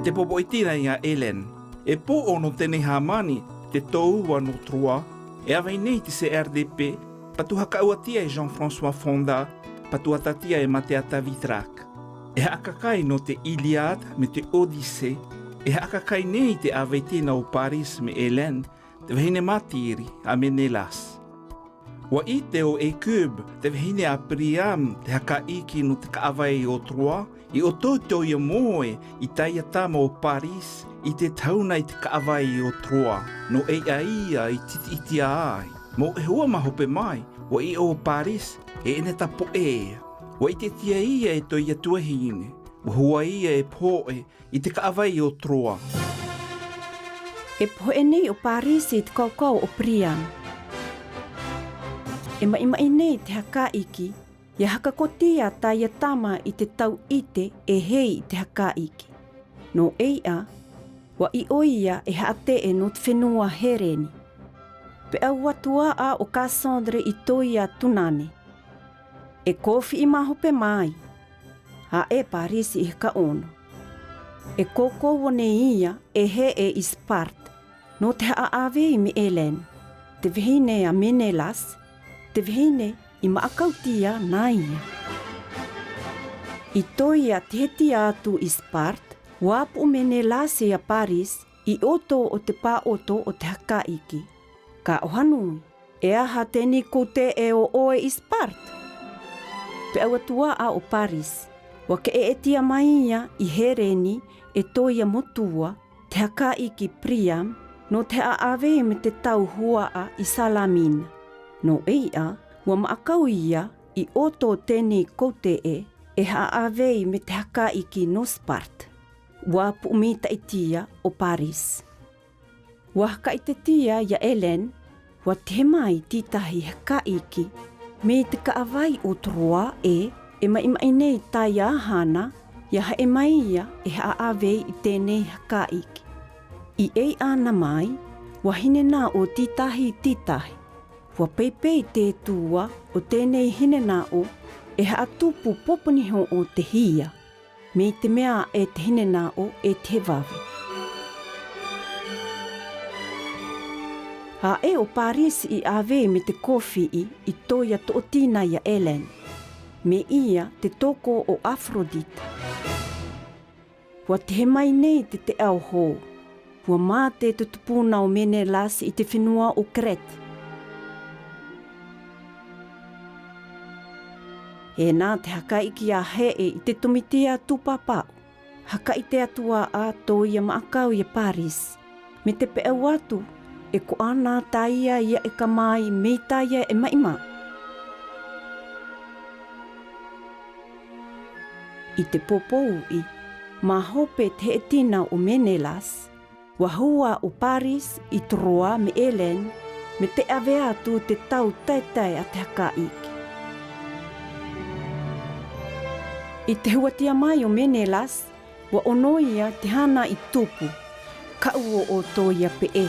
Te popoitina ia Ellen. E po ono tene hamani te toua no troa. E avei nei te CRDP. Patu hakauatia e Jean-François Fonda. Patu atatia e Mateata Vitrak. E hakakai no te Iliad me te Odyssée. E hakakai nei te aveitina o Paris me Ellen. Te vehine matiri a Menelas. Wa i te o Ecube, te vehine a Priam, te hakaiki no te kaawai o Troa, i o toto i a moe, i taia tama o Paris, i te tauna i te kaawai o Troa, no e aia i titi iti ai. Mo e hua mahope mai, wa i o Paris, e ene tapo ea. Wa i te tia ia e to i atuahine, wa hua ia e poe, i te kaawai o Troa. E poe nei o Paris i te kaukau o Priam. E mai nei te hakaiki, ia hakakotia taia tama i te tau ite e hei i te hakaiki. No eia, wa i oia e haate e no te whenua hereni. Pe au atua a o Cassandre i toia tunane. E kofi i mahope mai, ha e Paris i heka ono. E koko wane ia e he e i Sparte, no te haawe i me Ellen, te vihine a Menelas, te vihine i maakautia na ia. I toia te heti atu i Sparte, wapu Menelas e a Paris i oto o te pāoto o te hakaiki. Ka ohanui, e aha teni ko te e o oe i Sparte. Pe awatua a o Paris, wa ke e etia mai ia i hereni e toia motua, te hakaiki Priam, no te aawe me te tau hua a i Salamina. No eia, wa maakau ia i oto tēnei kote e haawei me te hakaiki no Sparte. Wa puumita itia o Paris. Wa hakaitetia ia Ellen, wa te mai titahi hakaiki, me te kaawai o Troa e mai nei tai ahana, ia hae mai ia e haawei i tēnei hakaiki. I ei ana mai, wa hine nā o titahi. Wa peipei te tua o tēnei hinena o e haatupu poponiho o te hia, me te mea e te hinena o e te wawe. Ha e o Paris i awe me te kofi i toia tootina ia Ellen, me ia te toko o Aphrodite. Wa te he mai nei te au hō, wa mā te tutupuna o Menelas i te whenua o Crete. E nā te hakaiki a hee i te tumitea tupapau. Hakaite atua a toia maakau i Paris. Me te peau atu, e ko ana taia ia e kamai me taia e maima. I te popou i, ma hope te etina o Menelas, wa hua o Paris i Troa me Ellen, me te awe atu te tau taitai a te hakaiki. I te huatia mai o Menelas, wa onoia te hana i tupu, ka uo o toia pe e.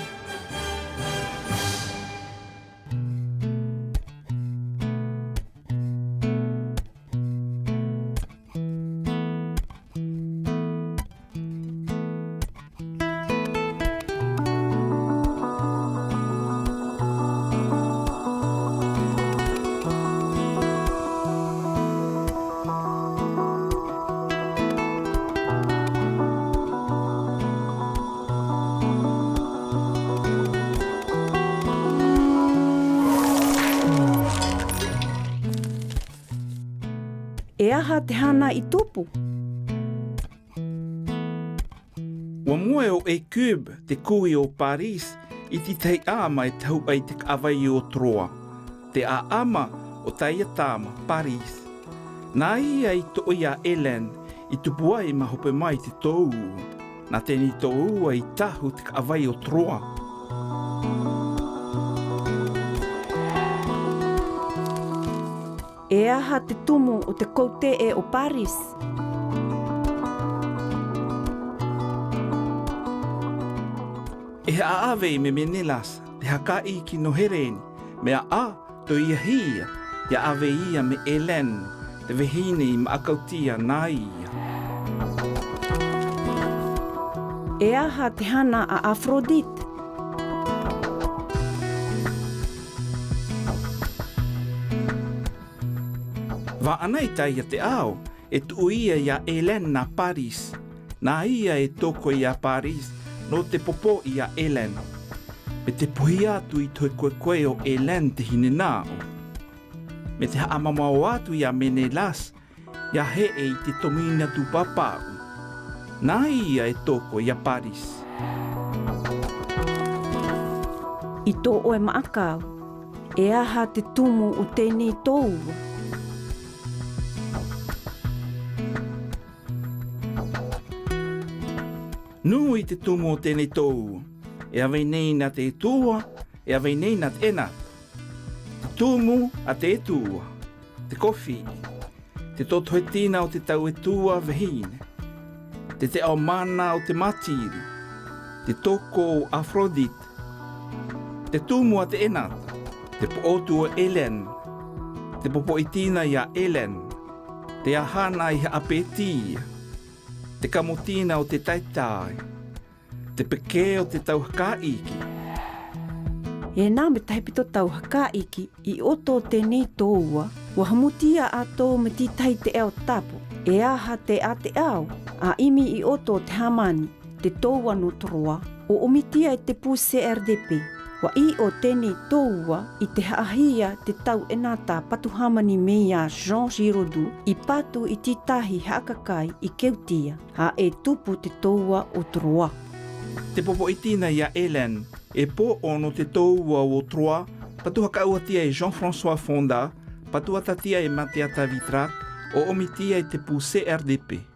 E aha te hana i tupu. Wa mua o Ecube, te kui o Paris, i te tei ama e tau ai te kaawai o Troa. Te a ama o taia tama, Paris. Nā ia i to ia Ellen, i tupu ai ma hope mai te tou. Nā tēni tou ai tahu te kaawai o Troa. E aha te tumu o te koute e o Paris. E haawe me Menelas, te hakaiki no hereni, mea a to ia hia, ia ave ia me Hélène, te vehine i maakautia nā ia. E aha te hana a Aphrodite. Wa anai tai ia te ao, e tu ia ia Hélène na Paris. Nā ia e toko ia Paris, no te popo ia Hélène. Me te puhi atu i toi koe o Hélène te hine nāo. Me te haamamao atu ia Menelas, ia he e i te tomina tu papau. Nā ia e toko ia Paris. I tō oe maakau, e aha te tumu o tēnei tōua. Nui te tumu o tēnei tōu, e awei nei na te tua, e awei nei na te ena. Te tumu a te tua, te kofi, te totohe tina o te tau e tua vehine, te ao mana o te matiri, te toko o Aphrodite, te tumu a te enata, te pootu o Hélène, te popo itina ia Hélène, te ahana i apetia, te kamotina o te taitai, te peke o te tauhakaiki. E nā me taipito tauhakaiki i oto tēnei tōua, wa hamutia ato me titai te eo tapu. E aha te a te ao, a imi i oto te hamani, te tōua no toroa, o omitia e te pu CRDP. Wa i o tēnei tōua i te haahia te tau enata patuhamani mea Jean Giraudoux i patu i titahi hakakai i keutia, ha e tupu te tōua o Troa. Te popo itina ia Hélène, e po ono te tōua o Troa, patu hakauatia e Jean-François Fonda, patu atatia e Mateata Vitrac, o omitia e te pu CRDP.